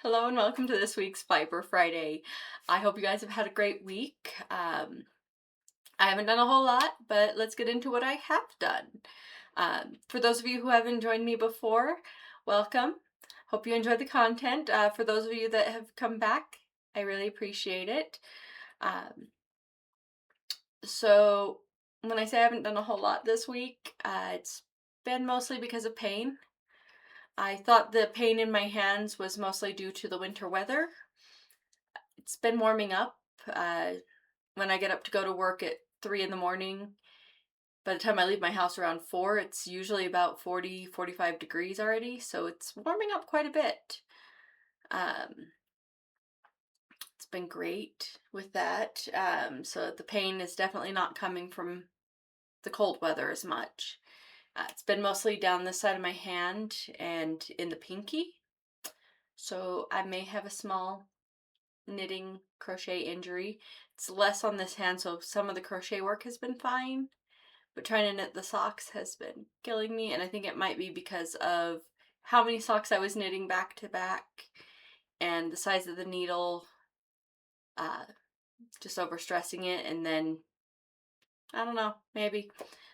Hello and welcome to this week's Fiber Friday. I hope you guys have had a great week. I haven't done a whole lot, but let's get into what I have done. For those of you who haven't joined me before, welcome. Hope you enjoyed the content. For those of you that have come back, I really appreciate it. So when I say I haven't done a whole lot this week, it's been mostly because of pain. I thought the pain in my hands was mostly due to the winter weather. It's been warming up. Uh, when I get up to go to work at 3 in the morning, by the time I leave my house around 4, it's usually about 40, 45 degrees already, so it's warming up quite a bit. It's been great with that. So the pain is definitely not coming from the cold weather as much. It's been mostly down this side of my hand and in the pinky, so I may have a small knitting crochet injury. It's less on this hand, so some of the crochet work has been fine, but trying to knit the socks has been killing me, and I think it might be because of how many socks I was knitting back to back and the size of the needle, uh, just overstressing it, and then, I don't know, maybe.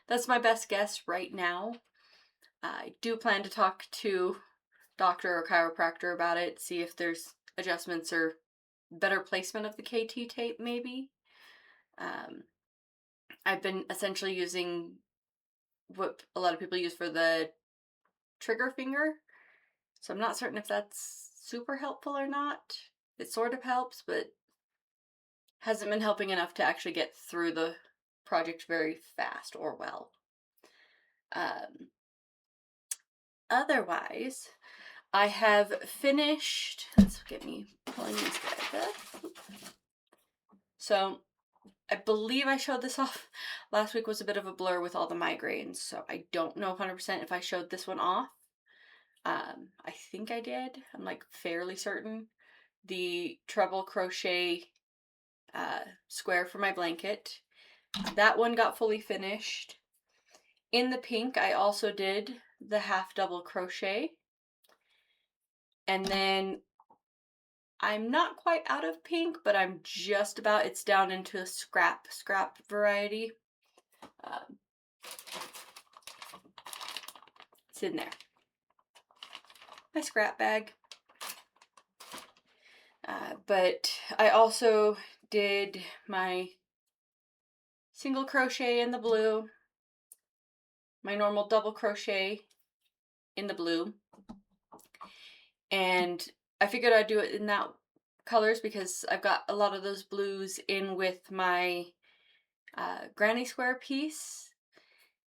That's my best guess right now. I do plan to talk to doctor or chiropractor about it, see if there's adjustments or better placement of the KT tape maybe. Um, I've been essentially using what a lot of people use for the trigger finger, so I'm not certain if that's super helpful or not. It sort of helps, but hasn't been helping enough to actually get through the project very fast or well. Otherwise, I have finished, let's get me pulling these guys up. So I believe I showed this off. Last week was a bit of a blur with all the migraines, so I don't know 100% if I showed this one off. I think I did. I'm like fairly certain. The treble crochet square for my blanket. That one got fully finished. In the pink, I also did the half double crochet. And then I'm not quite out of pink, but I'm just about, it's down into a scrap variety. Um, it's in there. My scrap bag. But I also did my single crochet in the blue, my normal double crochet in the blue, and I figured I'd do it in that colors because I've got a lot of those blues in with my granny square piece.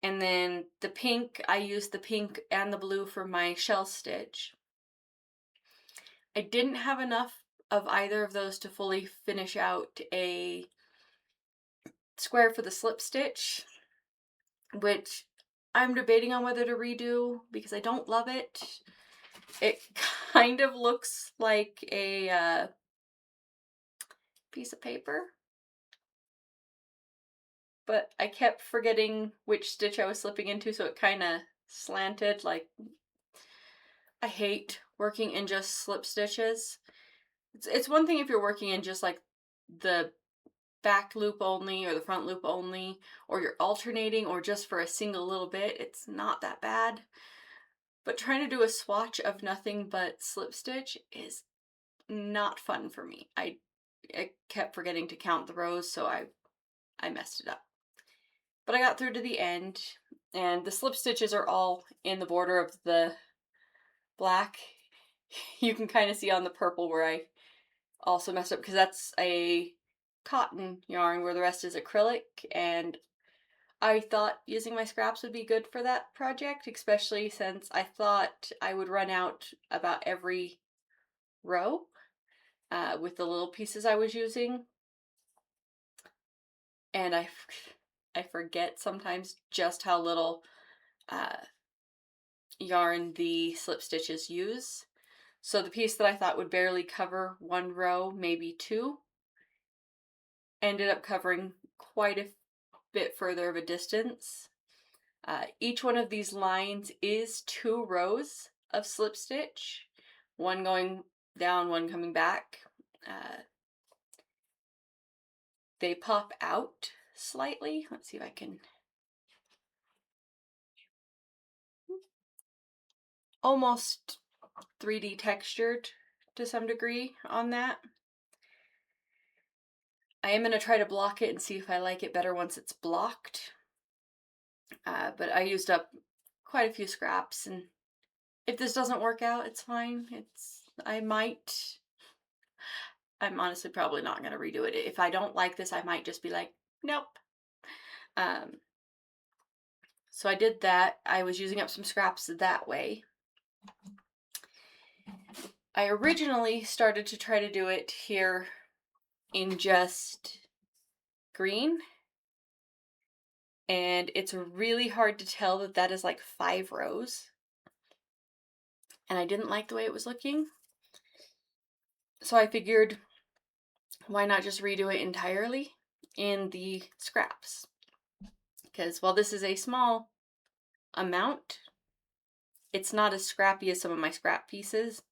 And then the pink, I used the pink and the blue for my shell stitch. I didn't have enough of either of those to fully finish out a square for the slip stitch, which I'm debating on whether to redo because I don't love it. It kind of looks like a piece of paper, but I kept forgetting which stitch I was slipping into, so it kind of slanted. Like, I hate working in just slip stitches. It's one thing if you're working in just like the back loop only or the front loop only, or you're alternating or just for a single little bit, it's not that bad. But trying to do a swatch of nothing but slip stitch is not fun for me. I kept forgetting to count the rows, so I messed it up. But I got through to the end, and the slip stitches are all in the border of the black. You can kind of see on the purple where I also messed up because that's a cotton yarn where the rest is acrylic, and I thought using my scraps would be good for that project, especially since I thought I would run out about every row with the little pieces I was using. And I forget sometimes just how little yarn the slip stitches use. So the piece that I thought would barely cover one row, maybe two, ended up covering quite a bit further of a distance. Each one of these lines is 2 rows of slip stitch, one going down, one coming back. They pop out slightly. Let's see if I can. Almost 3D textured to some degree on that. I am going to try to block it and see if I like it better once it's blocked. But I used up quite a few scraps, and if this doesn't work out, it's fine. I'm honestly probably not going to redo it. If I don't like this, I might just be like, nope. So I did that. I was using up some scraps that way. I originally started to try to do it here in just green, and it's really hard to tell that that is like 5 rows, and I didn't like the way it was looking, so I figured why not just redo it entirely in the scraps, because while this is a small amount, it's not as scrappy as some of my scrap pieces.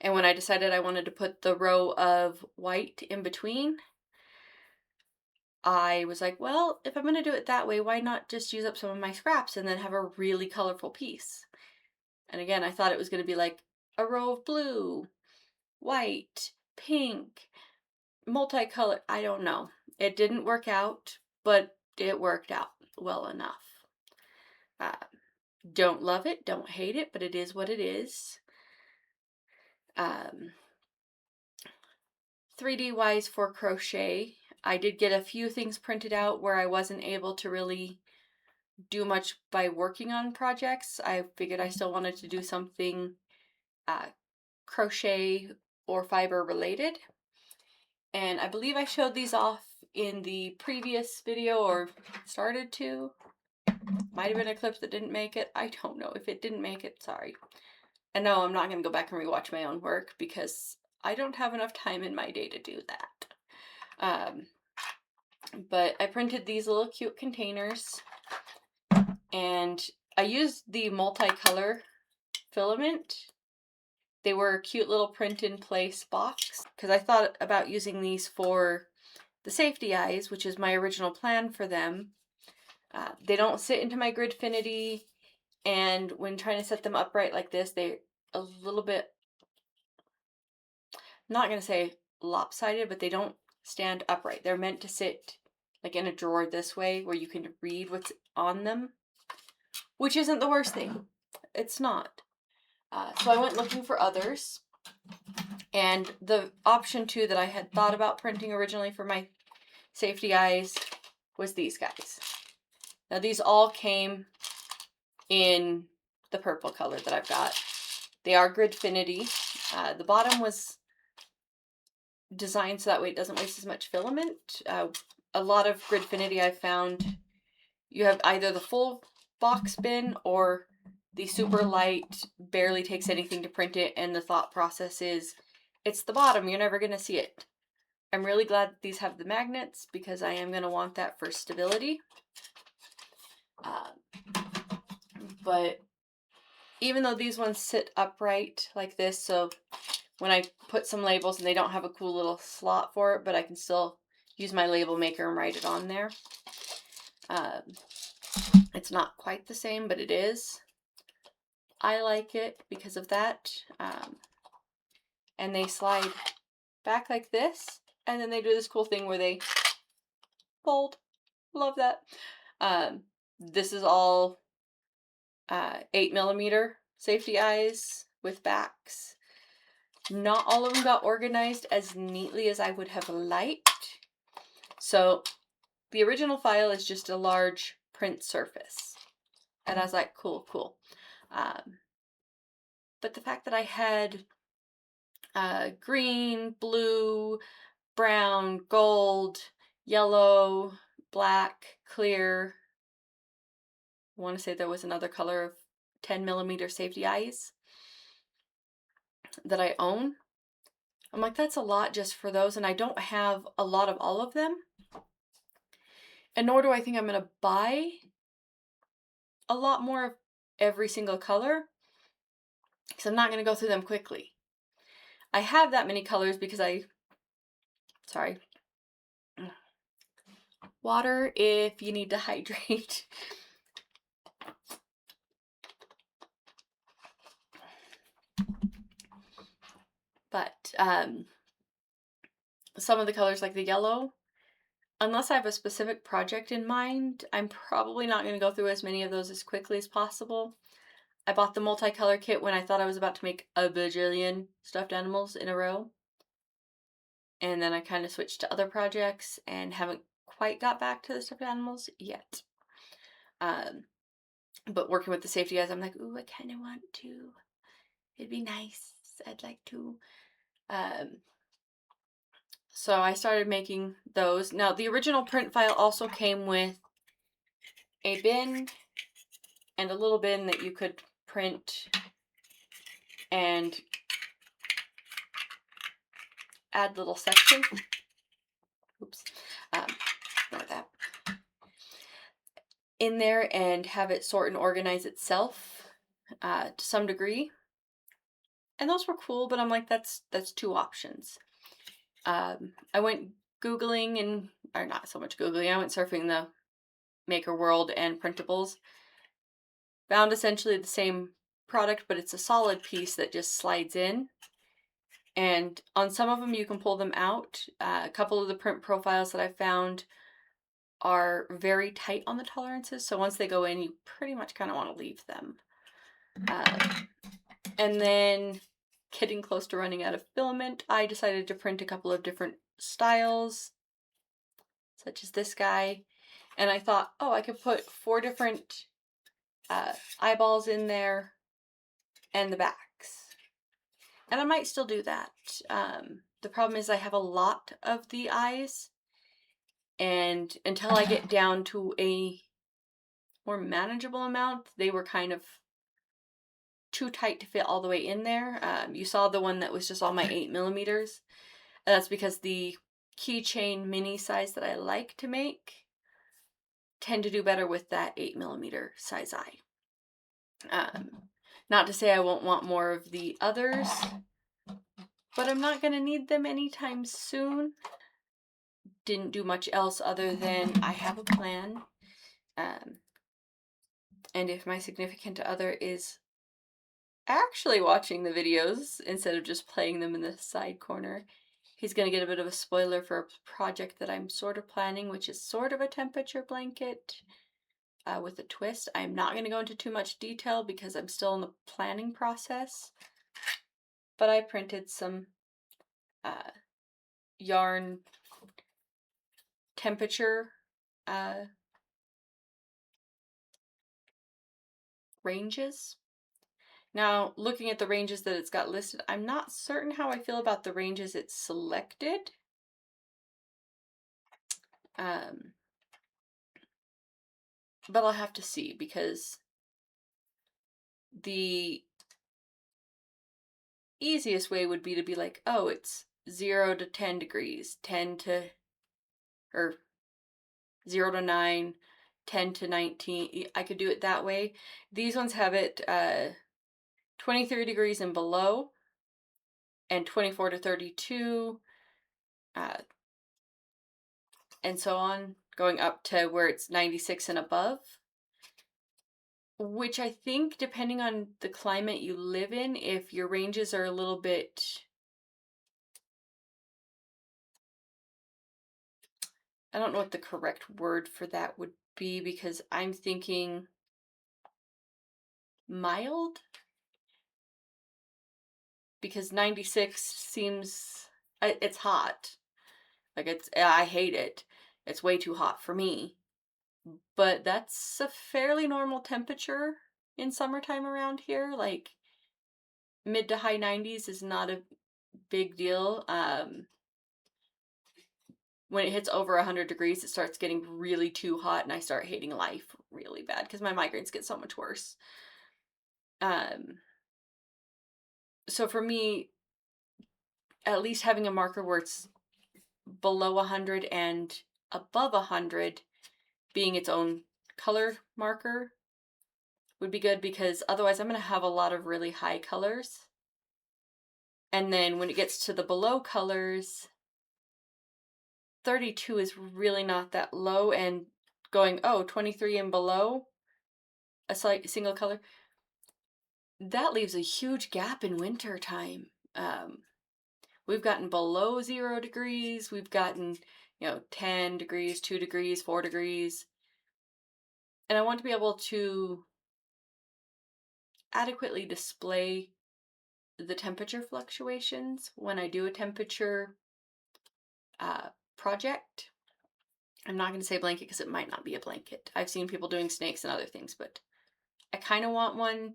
And when I decided I wanted to put the row of white in between, I was like, well, if I'm going to do it that way, why not just use up some of my scraps and then have a really colorful piece? And again, I thought it was going to be like a row of blue, white, pink, multicolored. I don't know. It didn't work out, but it worked out well enough. Don't love it, don't hate it, but it is what it is. 3D wise for crochet, I did get a few things printed out where I wasn't able to really do much by working on projects. I figured I still wanted to do something crochet or fiber related. And I believe I showed these off in the previous video, or started to. Might have been a clip that didn't make it. I don't know. If it didn't make it, sorry. And no, I'm not going to go back and rewatch my own work because I don't have enough time in my day to do that. But I printed these little cute containers, and I used the multicolor filament. They were a cute little print in place box because I thought about using these for the safety eyes, which is my original plan for them. They don't sit into my Gridfinity, and when trying to set them upright like this, they're a little bit, not going to say lopsided, but they don't stand upright. They're meant to sit like in a drawer this way where you can read what's on them, which isn't the worst thing. It's not. So I went looking for others, and the option 2 that I had thought about printing originally for my safety eyes was these guys. Now these all came in the purple color that I've got. They are Gridfinity. The bottom was designed so that way it doesn't waste as much filament. A lot of Gridfinity I've found, you have either the full box bin or the super light, barely takes anything to print it, and the thought process is, it's the bottom, you're never going to see it. I'm really glad that these have the magnets because I am going to want that for stability. But even though these ones sit upright like this, so when I put some labels and they don't have a cool little slot for it, but I can still use my label maker and write it on there. It's not quite the same, but it is. I like it because of that. And they slide back like this, and then they do this cool thing where they fold. Love that. This is all 8mm safety eyes with backs. Not all of them got organized as neatly as I would have liked. So the original file is just a large print surface. And I was like, cool, cool. But the fact that I had green, blue, brown, gold, yellow, black, clear. I want to say there was another color of 10mm safety eyes that I own. I'm like, that's a lot just for those, and I don't have a lot of all of them. And nor do I think I'm going to buy a lot more of every single color, because I'm not going to go through them quickly. I have that many colors because sorry, water if you need to hydrate. But some of the colors like the yellow, unless I have a specific project in mind, I'm probably not going to go through as many of those as quickly as possible. I bought the multicolor kit when I thought I was about to make a bajillion stuffed animals in a row. And then I kind of switched to other projects and haven't quite got back to the stuffed animals yet. But working with the safety guys, I'm like, ooh, I kind of want to. It'd be nice. I'd like to. So I started making those. Now, the original print file also came with a bin and a little bin that you could print and add little sections. Oops. Not that. In there and have it sort and organize itself to some degree. And those were cool, but I'm like, that's two options. I went Googling or not so much Googling, I went surfing the Maker World and printables. Found essentially the same product, but it's a solid piece that just slides in. And on some of them, you can pull them out. A couple of the print profiles that I found are very tight on the tolerances. So once they go in, you pretty much kind of want to leave them. And then getting close to running out of filament, I decided to print a couple of different styles, such as this guy. And I thought, oh, I could put 4 different eyeballs in there and the backs. And I might still do that. The problem is I have a lot of the eyes, and until I get down to a more manageable amount, they were kind of too tight to fit all the way in there. You saw the one that was just all my 8mm. And that's because the keychain mini size that I like to make tend to do better with that 8mm size eye. Not to say I won't want more of the others, but I'm not going to need them anytime soon. Didn't do much else other than I have a plan. And if my significant other is actually watching the videos instead of just playing them in the side corner, he's going to get a bit of a spoiler for a project that I'm sort of planning, which is sort of a temperature blanket with a twist. I'm not going to go into too much detail because I'm still in the planning process, but I printed some yarn temperature ranges. Now, looking at the ranges that it's got listed, I'm not certain how I feel about the ranges it's selected. But I'll have to see, because the easiest way would be to be like, oh, it's 0 to 10 degrees, 0 to 9, 10 to 19. I could do it that way. These ones have it 23 degrees and below, and 24 to 32, and so on, going up to where it's 96 and above. Which I think, depending on the climate you live in, if your ranges are a little bit, I don't know what the correct word for that would be, because I'm thinking mild, because 96 seems, it's hot. Like, I hate it. It's way too hot for me. But that's a fairly normal temperature in summertime around here. Like, mid to high 90s is not a big deal. When it hits over 100 degrees, it starts getting really too hot, and I start hating life really bad because my migraines get so much worse. So for me, at least having a marker where it's below 100 and above 100 being its own color marker would be good, because otherwise I'm going to have a lot of really high colors. And then when it gets to the below colors, 32 is really not that low, and going, oh, 23 and below, a slight single color, that leaves a huge gap in winter time. We've gotten below 0 degrees, we've gotten, 10 degrees, 2 degrees, 4 degrees. And I want to be able to adequately display the temperature fluctuations when I do a temperature project. I'm not going to say blanket because it might not be a blanket. I've seen people doing snakes and other things, but I kind of want one,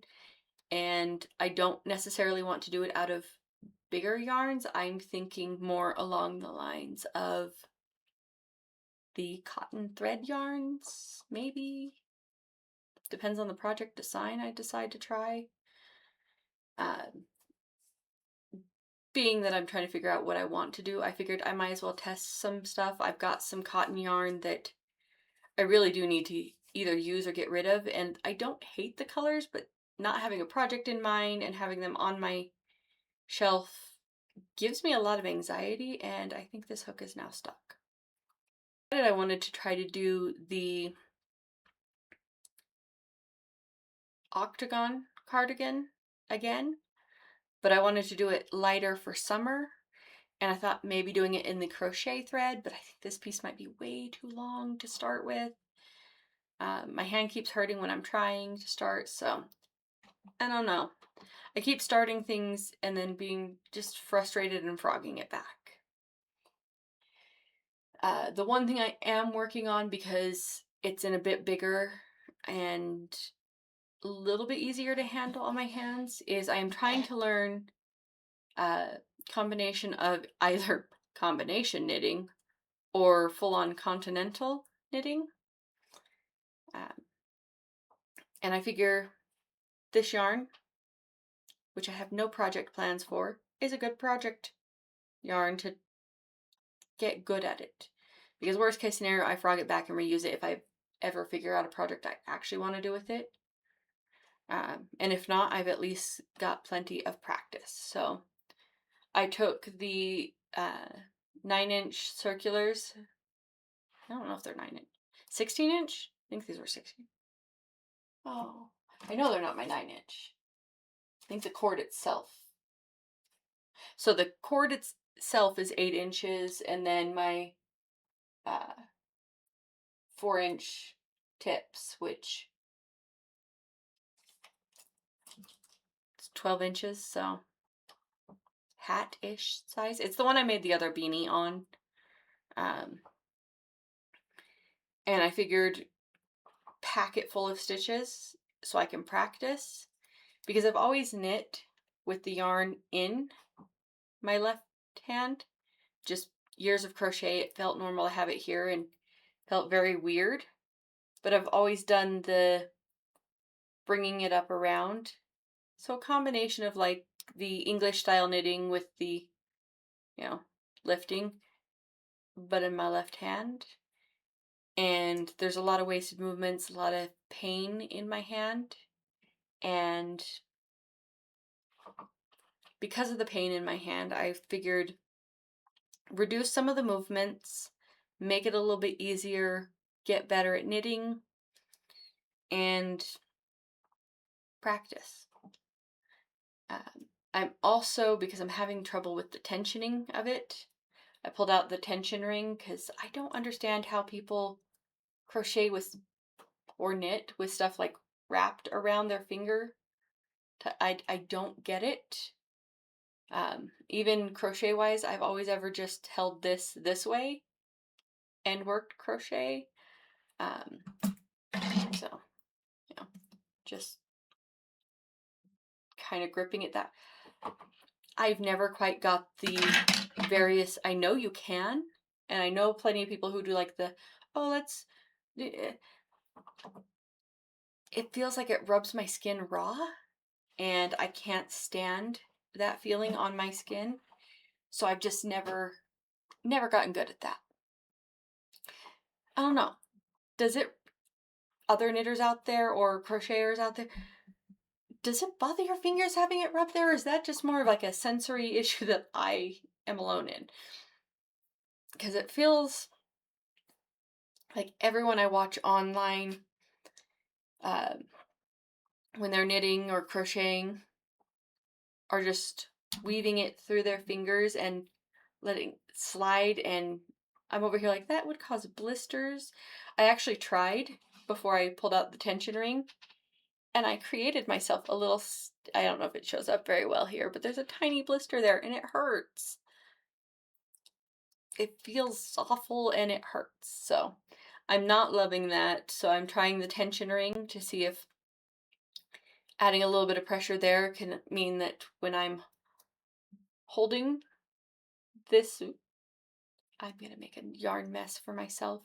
and I don't necessarily want to do it out of bigger yarns. I'm thinking more along the lines of the cotton thread yarns, maybe. Depends on the project design I decide to try. Being that I'm trying to figure out what I want to do, I figured I might as well test some stuff. I've got some cotton yarn that I really do need to either use or get rid of, and I don't hate the colors, but not having a project in mind and having them on my shelf gives me a lot of anxiety, and I think this hook is now stuck. I wanted to try to do the octagon cardigan again, but I wanted to do it lighter for summer, and I thought maybe doing it in the crochet thread, but I think this piece might be way too long to start with. My hand keeps hurting when I'm trying to start, so I don't know. I keep starting things and then being just frustrated and frogging it back. The one thing I am working on, because it's in a bit bigger and a little bit easier to handle on my hands, is I am trying to learn a combination of either combination knitting or full-on continental knitting. And I figure this yarn, which I have no project plans for, is a good project yarn to get good at it. Because worst case scenario, I frog it back and reuse it if I ever figure out a project I actually want to do with it. And if not, I've at least got plenty of practice. So I took the 9-inch circulars. I don't know if they're 9-inch. 16-inch? I think these were 16. Oh, I know they're not my 9-inch. I think the cord itself. So the cord itself is 8 inches, and then my 4-inch tips, which is 12 inches, so hat-ish size. It's the one I made the other beanie on. And I figured pack it full of stitches so I can practice, because I've always knit with the yarn in my left hand. Just years of crochet, it felt normal to have it here and felt very weird. But I've always done the bringing it up around. So a combination of like the English style knitting with the, lifting, but in my left hand. And there's a lot of wasted movements, a lot of pain in my hand. And because of the pain in my hand, I figured reduce some of the movements, make it a little bit easier, get better at knitting, and practice. I'm also, because I'm having trouble with the tensioning of it, I pulled out the tension ring because I don't understand how people crochet with or knit with stuff like wrapped around their finger. I don't get it. Even crochet wise, I've always ever just held this way and worked crochet. So, just kind of gripping it that. I've never quite got the various, I know you can, and I know plenty of people who do like the, it feels like it rubs my skin raw, and I can't stand that feeling on my skin. So I've just never gotten good at that. I don't know. Does it, other knitters out there or crocheters out there, does it bother your fingers having it rubbed there, or is that just more of like a sensory issue that I am alone in? Because it feels like everyone I watch online, uh, when they're knitting or crocheting, are just weaving it through their fingers and letting it slide, and I'm over here like, that would cause blisters. I actually tried before I pulled out the tension ring, and I created myself a little, I don't know if it shows up very well here, but there's a tiny blister there and it hurts. It feels awful and it hurts. So I'm not loving that. So I'm trying the tension ring to see if adding a little bit of pressure there can mean that when I'm holding this, I'm gonna make a yarn mess for myself.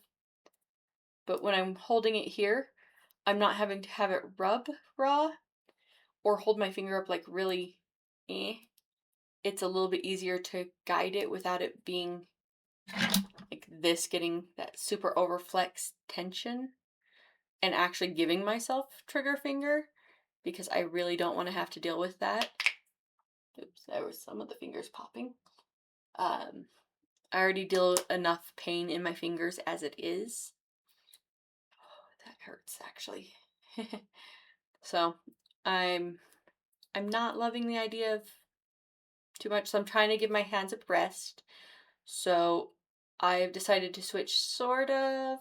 But when I'm holding it here, I'm not having to have it rub raw or hold my finger up like really It's a little bit easier to guide it without it being like this, getting that super overflex tension and actually giving myself trigger finger, because I really don't want to have to deal with that. Oops, there was some of the fingers popping. I already deal enough pain in my fingers as it is. Oh, that hurts actually. So I'm not loving the idea of too much, so I'm trying to give my hands a rest. So I've decided to switch sort of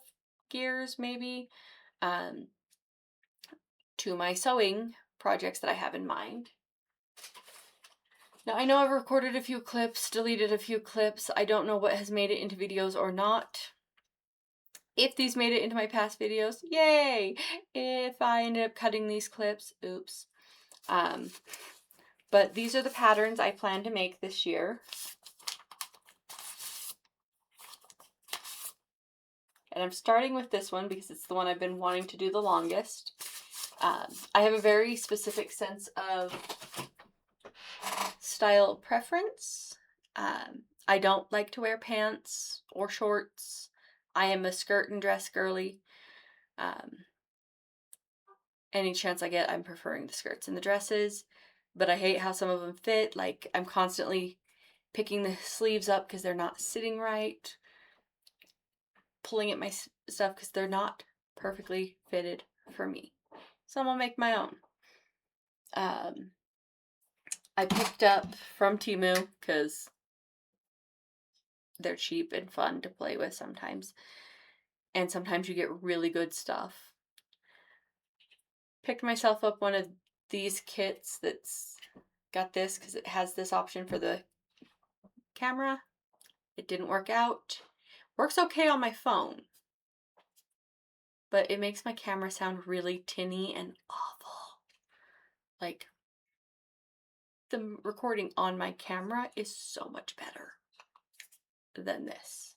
gears maybe, um, to my sewing projects that I have in mind. Now I know I've recorded a few clips, deleted a few clips. I don't know what has made it into videos or not. If these made it into my past videos, yay! If I ended up cutting these clips, oops. But these are the patterns I plan to make this year. And I'm starting with this one because it's the one I've been wanting to do the longest. I have a very specific sense of style preference. I don't like to wear pants or shorts. I am a skirt and dress girly. Any chance I get, I'm preferring the skirts and the dresses, but I hate how some of them fit. Like, I'm constantly picking the sleeves up because they're not sitting right, pulling at my stuff because they're not perfectly fitted for me. So I'm gonna make my own. I picked up from Temu because they're cheap and fun to play with sometimes, and sometimes you get really good stuff. Picked myself up one of these kits that's got this because it has this option for the camera. It didn't work out. Works okay on my phone, but it makes my camera sound really tinny and awful. Like, the recording on my camera is so much better than this.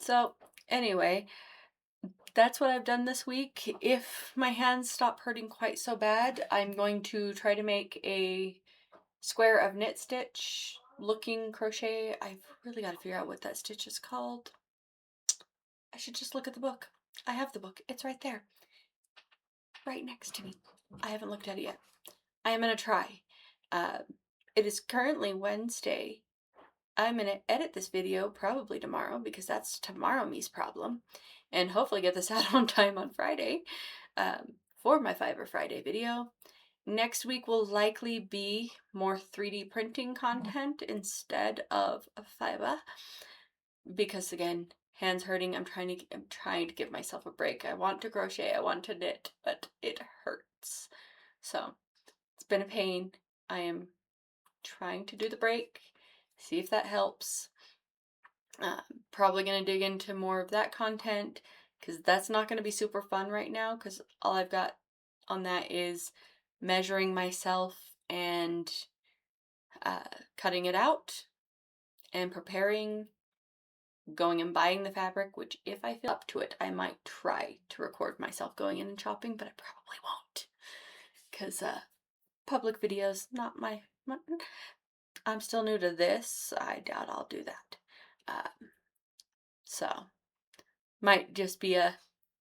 So anyway, that's what I've done this week. If my hands stop hurting quite so bad, I'm going to try to make a square of knit stitch looking crochet. I've really got to figure out what that stitch is called. I should just look at the book. I have the book. It's right there. Right next to me. I haven't looked at it yet. I am going to try. It is currently Wednesday. I'm going to edit this video probably tomorrow because that's tomorrow me's problem, and hopefully get this out on time on Friday for my Fiverr Friday video. Next week will likely be more 3D printing content instead of a Fiverr because, again, hands hurting. I'm trying to give myself a break. I want to crochet, I want to knit, but it hurts. So it's been a pain. I am trying to do the break, see if that helps. Probably going to dig into more of that content because that's not going to be super fun right now because all I've got on that is measuring myself and cutting it out and preparing, going and buying the fabric, which if I feel up to it, I might try to record myself going in and shopping, but I probably won't because public videos, not my, I'm still new to this. I doubt I'll do that. So might just be a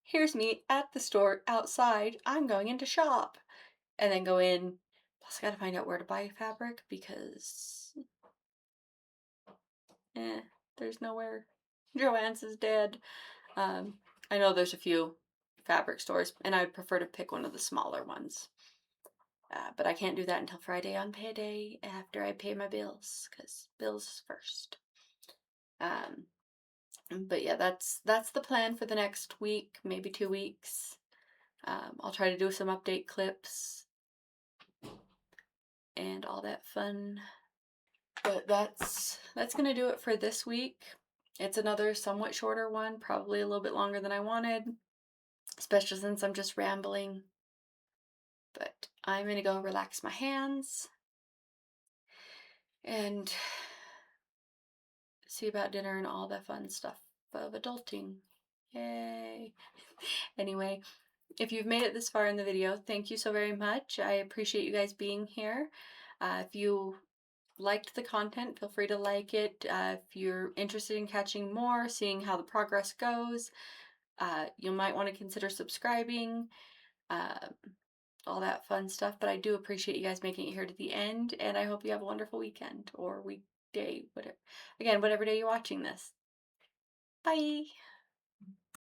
Here's me at the store outside. I'm going in to shop. And then go in. Plus, I gotta find out where to buy fabric because, eh, there's nowhere. Joann's is dead. Um, I know there's a few fabric stores, and I'd prefer to pick one of the smaller ones. But I can't do that until Friday on payday after I pay my bills, because bills first. Um, but yeah, that's the plan for the next week, maybe 2 weeks. I'll try to do some update clips and all that fun. But that's gonna do it for this week. It's another somewhat shorter one, probably a little bit longer than I wanted, especially since I'm just rambling. But I'm gonna go relax my hands and see about dinner and all that fun stuff of adulting. Yay! Anyway, if you've made it this far in the video, thank you so very much. I appreciate you guys being here. If you liked the content, feel free to like it. If you're interested in catching more, seeing how the progress goes, you might want to consider subscribing, uh, all that fun stuff. But I do appreciate you guys making it here to the end, and I hope you have a wonderful weekend or weekday, whatever. Again, whatever day you're watching this. Bye!